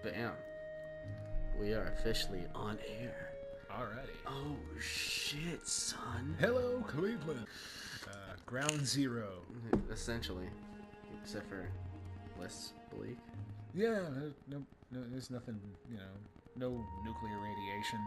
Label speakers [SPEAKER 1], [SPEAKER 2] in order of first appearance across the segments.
[SPEAKER 1] Bam. We are officially on air.
[SPEAKER 2] Alrighty.
[SPEAKER 1] Oh shit, son.
[SPEAKER 2] Hello, Cleveland. Ground zero.
[SPEAKER 1] Essentially. Except for less bleak.
[SPEAKER 2] Yeah, no, there's nothing, no nuclear radiation.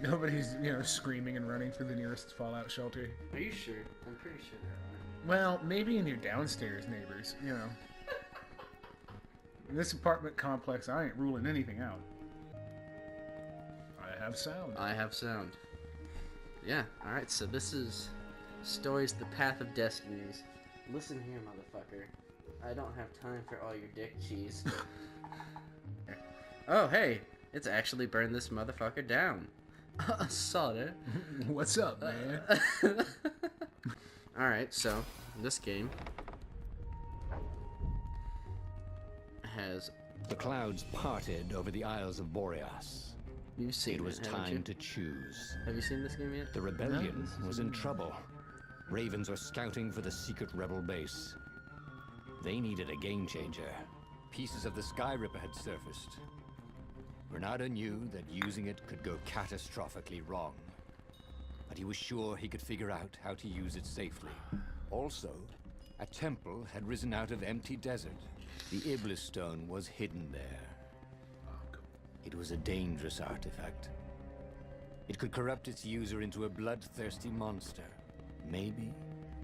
[SPEAKER 2] Nobody's, screaming and running for the nearest fallout shelter.
[SPEAKER 1] Are you sure? I'm pretty sure there are.
[SPEAKER 2] Well, maybe in your downstairs neighbors, In this apartment complex, I ain't ruling anything out. I have sound.
[SPEAKER 1] I have sound. Yeah, alright, so this is Stories The Path of Destinies. Listen here, motherfucker. I don't have time for all your dick cheese. Oh, hey, it's actually burned this motherfucker down. Saw it.
[SPEAKER 2] What's up, man?
[SPEAKER 1] Alright, so, this game has...
[SPEAKER 3] The clouds parted over the Isles of Boreas.
[SPEAKER 1] You've seen
[SPEAKER 3] it was
[SPEAKER 1] haven't
[SPEAKER 3] time
[SPEAKER 1] you?
[SPEAKER 3] to choose.
[SPEAKER 1] Have you seen this game yet?
[SPEAKER 3] The rebellion was in trouble. Ravens were scouting for the secret rebel base. They needed a game changer. Pieces of the Sky Ripper had surfaced. Bernardo knew that using it could go catastrophically wrong. But he was sure he could figure out how to use it safely. Also, a temple had risen out of empty desert. The Iblis stone was hidden there. It was a dangerous artifact. It could corrupt its user into a bloodthirsty monster. Maybe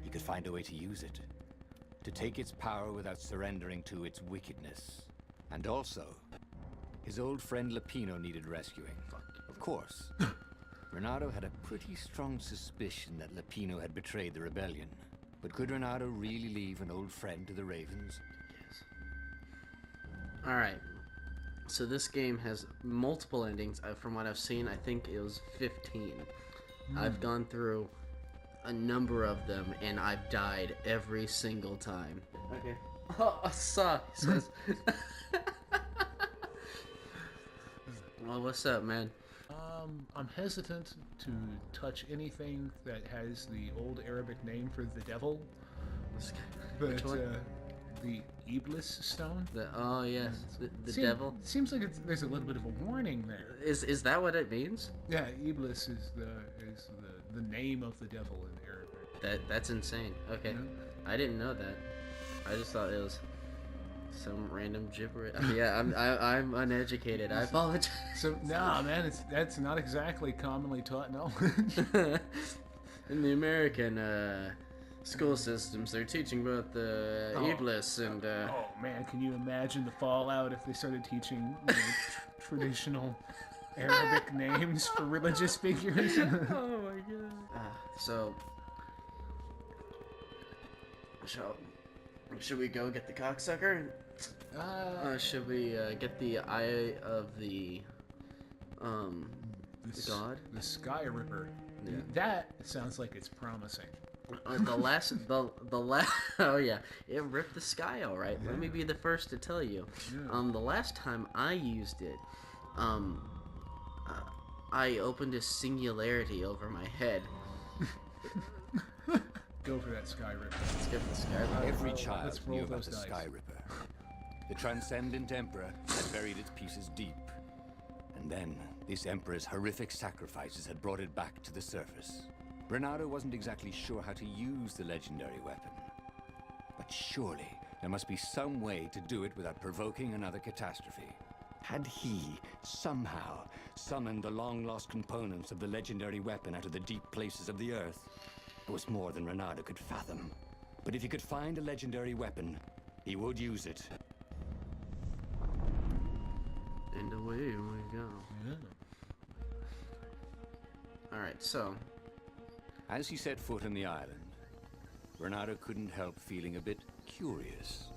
[SPEAKER 3] he could find a way to use it. To take its power without surrendering to its wickedness. And also, his old friend Lapino needed rescuing. Of course, Renato had a pretty strong suspicion that Lapino had betrayed the rebellion. But could Renato really leave an old friend to the Ravens?
[SPEAKER 1] Yes. Alright. So this game has multiple endings. From what I've seen, I think it was 15. I've gone through a number of them, and I've died every single time. Okay. Oh, I saw. He says. Well, what's up, man?
[SPEAKER 2] I'm hesitant to touch anything that has the old Arabic name for the devil.
[SPEAKER 1] Which
[SPEAKER 2] But
[SPEAKER 1] one?
[SPEAKER 2] the Iblis stone.
[SPEAKER 1] Oh yes, the devil.
[SPEAKER 2] Seems like there's a little bit of a warning there.
[SPEAKER 1] Is that what it means?
[SPEAKER 2] Yeah, Iblis is the name of the devil in Arabic.
[SPEAKER 1] That's insane. Okay,
[SPEAKER 2] Yeah.
[SPEAKER 1] I didn't know that. I just thought it was some random gibberish. Yeah, I'm uneducated. I apologize.
[SPEAKER 2] So nah, man, that's not exactly commonly taught knowledge.
[SPEAKER 1] In the American school systems, they're teaching about the Iblis and.
[SPEAKER 2] Oh man, can you imagine the fallout if they started teaching traditional Arabic names for religious figures?
[SPEAKER 1] Oh my god. So, should we go get the cocksucker? Should we get the eye of the god?
[SPEAKER 2] The Sky Ripper.
[SPEAKER 1] Yeah.
[SPEAKER 2] That sounds like it's promising.
[SPEAKER 1] The last. Oh yeah, it ripped the sky all right. Let me be the first to tell you.
[SPEAKER 2] Yeah.
[SPEAKER 1] The last time I used it, I opened a singularity over my head.
[SPEAKER 2] Go for that Sky Ripper.
[SPEAKER 1] Let's get the sky.
[SPEAKER 3] Every child
[SPEAKER 2] Let's roll
[SPEAKER 3] knew about
[SPEAKER 2] those
[SPEAKER 3] the
[SPEAKER 2] dice.
[SPEAKER 3] Sky Ripper. The transcendent emperor had buried its pieces deep. And then, this emperor's horrific sacrifices had brought it back to the surface. Renato wasn't exactly sure how to use the legendary weapon. But surely, there must be some way to do it without provoking another catastrophe. Had he, somehow, summoned the long-lost components of the legendary weapon out of the deep places of the Earth? It was more than Renato could fathom. But if he could find a legendary weapon, he would use it.
[SPEAKER 1] And away we go.
[SPEAKER 2] Yeah.
[SPEAKER 1] Alright, so.
[SPEAKER 3] As he set foot on the island, Renato couldn't help feeling a bit curious.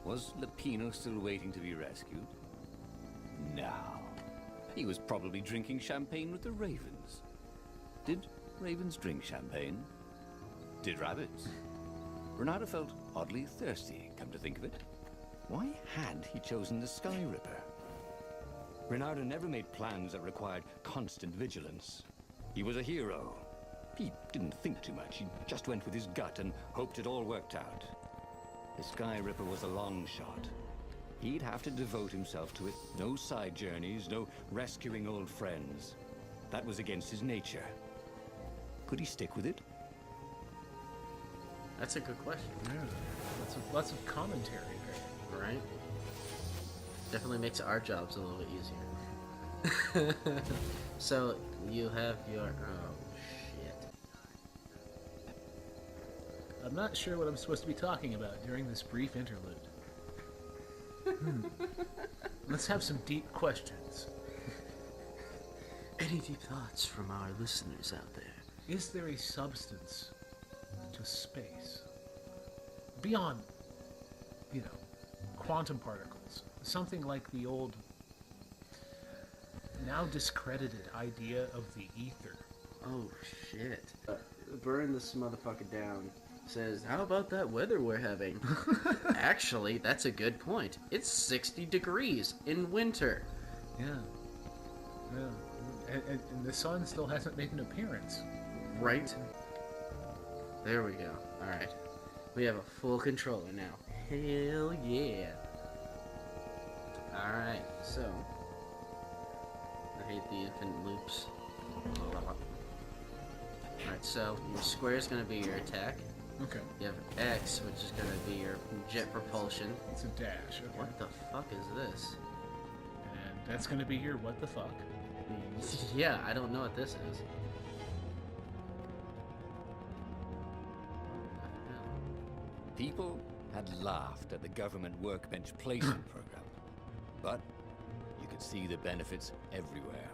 [SPEAKER 3] Was Lapino still waiting to be rescued? No. He was probably drinking champagne with the ravens. Did ravens drink champagne? Did rabbits? Renato felt oddly thirsty, come to think of it. Why had he chosen the Sky Ripper? Renardo never made plans that required constant vigilance. He was a hero. He didn't think too much. He just went with his gut and hoped it all worked out. The Sky Ripper was a long shot. He'd have to devote himself to it. No side journeys, no rescuing old friends. That was against his nature. Could he stick with it?
[SPEAKER 1] That's a good question.
[SPEAKER 2] Yeah, lots of commentary there.
[SPEAKER 1] Right? Definitely makes our jobs a little bit easier. So, you have your... Oh, shit.
[SPEAKER 2] I'm not sure what I'm supposed to be talking about during this brief interlude. Let's have some deep questions.
[SPEAKER 1] Any deep thoughts from our listeners out there?
[SPEAKER 2] Is there a substance to space? Beyond, quantum particles. Something like the old, now discredited idea of the ether.
[SPEAKER 1] Oh, shit. Burn this motherfucker down. Says, how about that weather we're having? Actually, that's a good point. It's 60 degrees in winter.
[SPEAKER 2] Yeah. And the sun still hasn't made an appearance.
[SPEAKER 1] Right? There we go. Alright. We have a full controller now. Hell yeah. Alright, so. I hate the infinite loops. Alright, so your square is going to be your attack.
[SPEAKER 2] Okay.
[SPEAKER 1] You have X, which is going to be your jet propulsion.
[SPEAKER 2] It's a dash. Okay.
[SPEAKER 1] What the fuck is this?
[SPEAKER 2] And that's going to be your what the fuck.
[SPEAKER 1] Yeah, I don't know what this is.
[SPEAKER 3] People had laughed at the government workbench placement program, but you could see the benefits everywhere.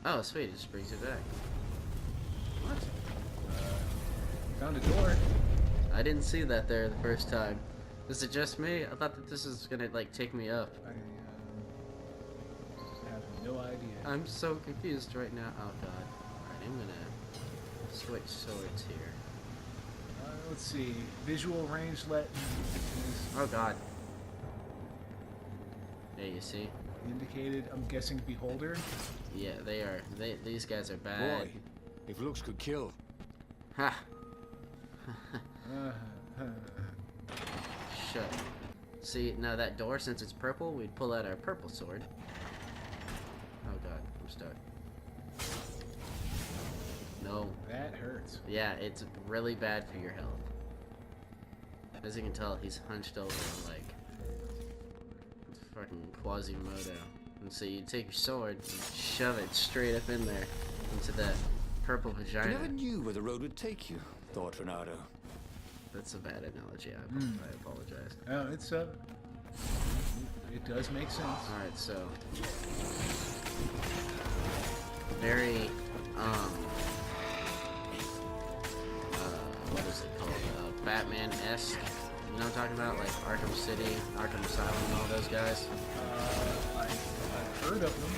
[SPEAKER 1] Oh, sweet, it just brings it back. What?
[SPEAKER 2] Found a door.
[SPEAKER 1] I didn't see that there the first time. Is it just me? I thought that this is gonna, like, take me up.
[SPEAKER 2] I have no idea.
[SPEAKER 1] I'm so confused right now. Oh, God. Alright, I'm gonna switch swords here.
[SPEAKER 2] Let's see. Visual range
[SPEAKER 1] Oh, God. Yeah, you see?
[SPEAKER 2] indicated, I'm guessing, beholder.
[SPEAKER 1] Yeah, they are. These guys are bad.
[SPEAKER 3] Boy, if looks could kill.
[SPEAKER 1] Ha! Shut. See, now that door, since it's purple, we'd pull out our purple sword. Oh god, I'm stuck. No.
[SPEAKER 2] That hurts.
[SPEAKER 1] Yeah, it's really bad for your health. As you can tell, he's hunched over like fucking Quasimodo. And so you take your sword and shove it straight up in there into that purple
[SPEAKER 3] You
[SPEAKER 1] vagina.
[SPEAKER 3] never knew where the road would take you, thought Renardo.
[SPEAKER 1] That's a bad analogy. I apologize.
[SPEAKER 2] Oh, it's it does make sense.
[SPEAKER 1] Alright, so very what is it called? Batman-esque. You know what I'm talking about? Like Arkham City, Arkham Asylum, and all those guys.
[SPEAKER 2] I've heard of them.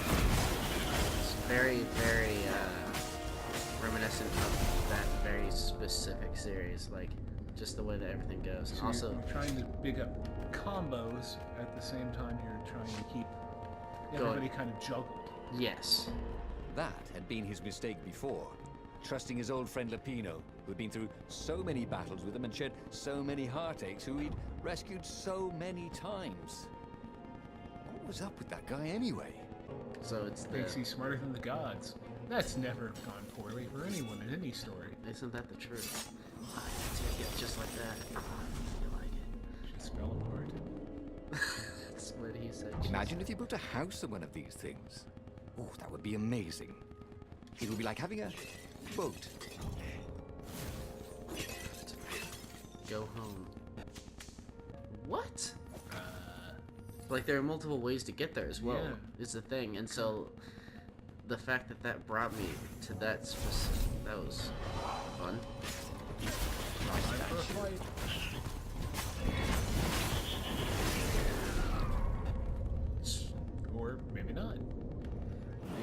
[SPEAKER 1] It's very, very reminiscent of that very specific series. Like just the way that everything goes.
[SPEAKER 2] So
[SPEAKER 1] Also,
[SPEAKER 2] you're trying to big up combos at the same time you're trying to keep everybody kind of juggled.
[SPEAKER 1] yes.
[SPEAKER 3] That had been his mistake before, trusting his old friend Lapino, who'd been through so many battles with him and shared so many heartaches, who he'd rescued so many times. What was up with that guy anyway?
[SPEAKER 1] So it's the.
[SPEAKER 2] Thinks he's smarter than the gods. That's never gone poorly for anyone in any story.
[SPEAKER 1] Isn't that the truth? I can take it just like that. I feel like it.
[SPEAKER 2] She fell apart.
[SPEAKER 1] That's what he said.
[SPEAKER 3] Imagine if you built a house on one of these things. Oh, that would be amazing. It would be like having a boat.
[SPEAKER 1] Go home. What? Like there are multiple ways to get there as well.
[SPEAKER 2] Yeah.
[SPEAKER 1] Is the thing, and so the fact that that brought me to that specific, that was fun.
[SPEAKER 2] Time for a fight. Or maybe not.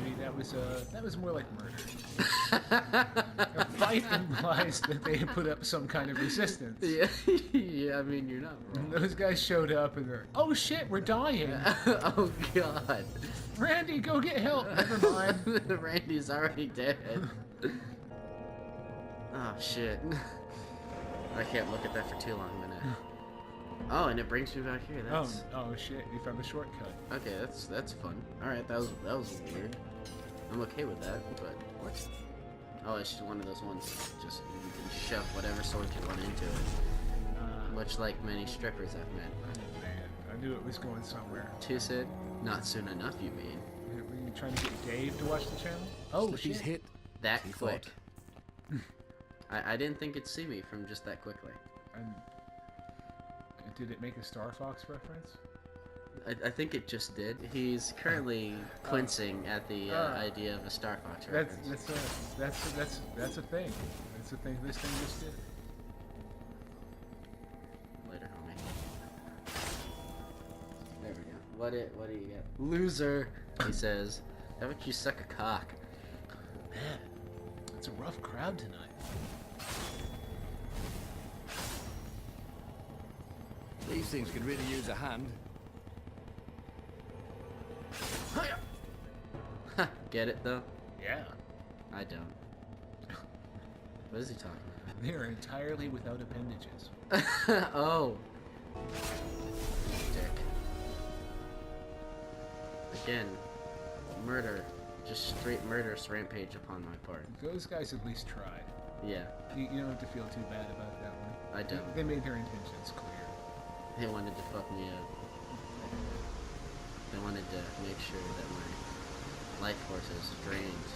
[SPEAKER 2] Maybe that that was more like murder. A fight implies that they put up some kind of resistance.
[SPEAKER 1] Yeah, yeah. I mean, you're not wrong.
[SPEAKER 2] And those guys showed up and they're, oh shit, we're dying.
[SPEAKER 1] Oh God.
[SPEAKER 2] Randy, go get help. Never mind.
[SPEAKER 1] Randy's already dead. Oh shit. I can't look at that for too long a minute. Oh, and it brings me back here. That's...
[SPEAKER 2] Oh shit, you found the shortcut.
[SPEAKER 1] Okay, that's fun. All right, that was weird. I'm okay with that, but what? Oh, it's just one of those ones. Just you can shove whatever sword you want into it. Much like many strippers I've met.
[SPEAKER 2] Oh man, I knew it was going somewhere.
[SPEAKER 1] Two said, not soon enough. You mean?
[SPEAKER 2] Were you trying to get Dave to watch the channel? Oh
[SPEAKER 3] She's
[SPEAKER 2] shit.
[SPEAKER 3] hit.
[SPEAKER 1] That
[SPEAKER 3] He
[SPEAKER 1] quick.
[SPEAKER 3] thought.
[SPEAKER 1] I didn't think it'd see me from just that quickly.
[SPEAKER 2] And did it make a Star Fox reference?
[SPEAKER 1] I think it just did. He's currently quincing at the idea of a Star Fox reference.
[SPEAKER 2] That's a thing. That's a thing this thing just did.
[SPEAKER 1] Later, homie. There we go. What do you get? Loser, he says. How about you suck a cock?
[SPEAKER 2] Man, it's a rough crowd tonight.
[SPEAKER 3] These things could really use a hand.
[SPEAKER 1] Get it though?
[SPEAKER 2] Yeah.
[SPEAKER 1] I don't. What is he talking
[SPEAKER 2] They are entirely without appendages.
[SPEAKER 1] about? Oh. Dick. Again, murder. Just straight murderous rampage upon my part.
[SPEAKER 2] Those guys at least tried.
[SPEAKER 1] Yeah,
[SPEAKER 2] You don't have to feel too bad about that one.
[SPEAKER 1] I don't.
[SPEAKER 2] They made their intentions clear.
[SPEAKER 1] They wanted to fuck me up. They wanted to make sure that my life force is drained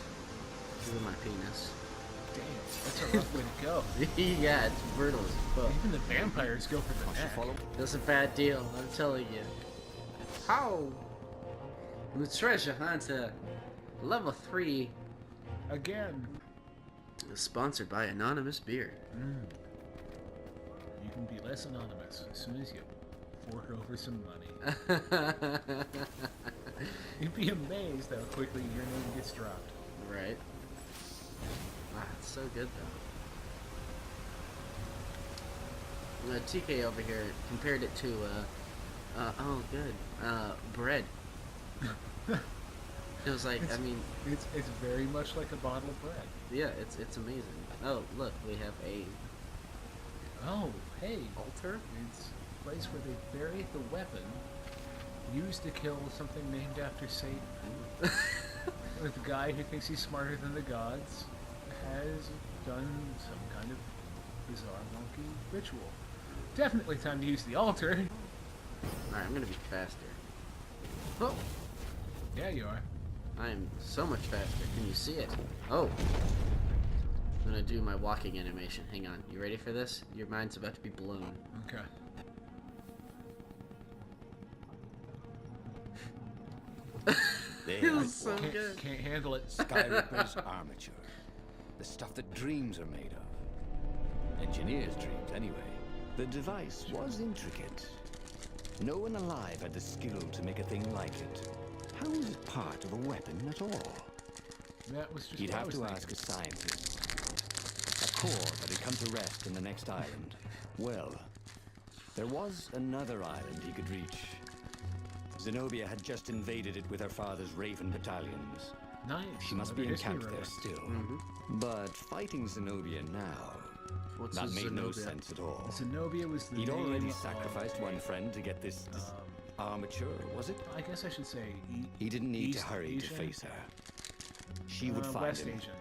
[SPEAKER 1] through my penis.
[SPEAKER 2] Damn, that's a rough way to go.
[SPEAKER 1] Yeah, it's brutal as fuck.
[SPEAKER 2] Even the vampires go for the neck.
[SPEAKER 3] Follow.
[SPEAKER 1] That's a bad deal, I'm telling you. How? The treasure hunter, level 3,
[SPEAKER 2] Again.
[SPEAKER 1] is sponsored by Anonymous Beer.
[SPEAKER 2] You can be less anonymous as soon as you fork over some money. You'd be amazed how quickly your name gets dropped.
[SPEAKER 1] Right. Ah, it's so good though. TK over here compared it to, oh good, bread. It was like, I mean,
[SPEAKER 2] It's very much like a bottle of bread.
[SPEAKER 1] yeah, it's amazing. Oh, look, we have a
[SPEAKER 2] Oh, hey.
[SPEAKER 1] altar.
[SPEAKER 2] It's a place where they bury the weapon used to kill something named after Satan. The guy who thinks he's smarter than the gods has done some kind of bizarre monkey ritual. Definitely time to use the altar.
[SPEAKER 1] Alright, I'm gonna be faster. Oh,
[SPEAKER 2] Yeah, you are.
[SPEAKER 1] I am so much faster. Can you see it? Oh. I'm gonna do my walking animation. Hang on. You ready for this? Your mind's about to be blown.
[SPEAKER 2] Okay.
[SPEAKER 1] It
[SPEAKER 3] There,
[SPEAKER 1] was so
[SPEAKER 2] Can't,
[SPEAKER 1] good.
[SPEAKER 2] can't handle it.
[SPEAKER 3] Skyripper's armature. The stuff that dreams are made of. Engineers' dreams, anyway. The device was intricate. No one alive had the skill to make a thing like it. How was it part of a weapon at all?
[SPEAKER 2] That was just
[SPEAKER 3] He'd
[SPEAKER 2] what I
[SPEAKER 3] have
[SPEAKER 2] was
[SPEAKER 3] to
[SPEAKER 2] thinking.
[SPEAKER 3] ask a scientist. A core that had come to rest in the next island. Well, there was another island he could reach. Zenobia had just invaded it with her father's Raven battalions.
[SPEAKER 2] Nice.
[SPEAKER 3] She must
[SPEAKER 2] Another
[SPEAKER 3] be
[SPEAKER 2] history
[SPEAKER 3] encamped there
[SPEAKER 2] reference.
[SPEAKER 3] still.
[SPEAKER 1] Mm-hmm.
[SPEAKER 3] But fighting Zenobia now,
[SPEAKER 1] What's
[SPEAKER 3] that
[SPEAKER 1] a
[SPEAKER 3] made no
[SPEAKER 1] Zenobia?
[SPEAKER 3] sense at all.
[SPEAKER 2] Zenobia was the
[SPEAKER 3] He'd already
[SPEAKER 2] name
[SPEAKER 3] sacrificed
[SPEAKER 2] of
[SPEAKER 3] one friend to get this armature, was it?
[SPEAKER 2] I guess I should say
[SPEAKER 3] He didn't need
[SPEAKER 2] East
[SPEAKER 3] to hurry
[SPEAKER 2] Asian?
[SPEAKER 3] to face her. She would find
[SPEAKER 2] West
[SPEAKER 3] him.
[SPEAKER 2] Asian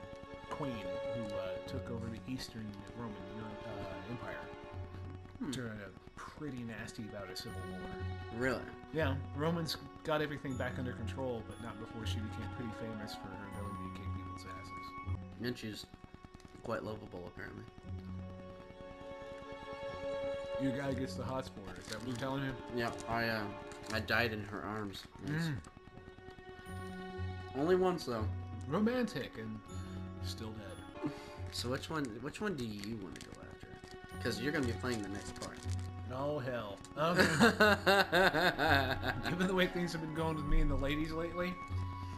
[SPEAKER 2] queen who took over the Eastern Roman Empire during a pretty nasty bout of civil war.
[SPEAKER 1] Really?
[SPEAKER 2] Yeah, Romans got everything back under control, but not before she became pretty famous for her ability to kick people's asses.
[SPEAKER 1] And she's quite lovable, apparently.
[SPEAKER 2] Your guy gets the hot sport. Is that what you're telling him?
[SPEAKER 1] Yeah, I died in her arms. Once. Only once though.
[SPEAKER 2] Romantic and still dead.
[SPEAKER 1] So which one do you want to go after? Because you're gonna be playing the next part.
[SPEAKER 2] Oh hell. Okay. Given the way things have been going with me and the ladies lately,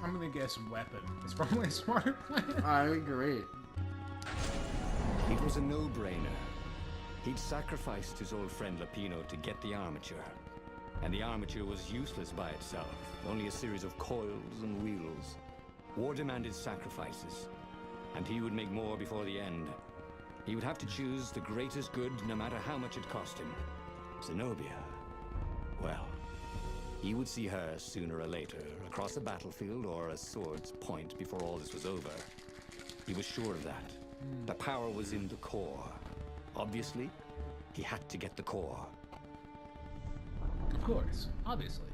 [SPEAKER 2] I'm gonna guess weapon. It's probably a smarter plan.
[SPEAKER 1] I agree.
[SPEAKER 3] It was a no-brainer. He'd sacrificed his old friend Lapino to get the armature. And the armature was useless by itself, only a series of coils and wheels. War demanded sacrifices, and he would make more before the end. He would have to choose the greatest good, no matter how much it cost him. Zenobia. Well, he would see her sooner or later, across a battlefield or a sword's point before all this was over. He was sure of that. The power was in the core. Obviously, he had to get the core.
[SPEAKER 2] Of course, obviously.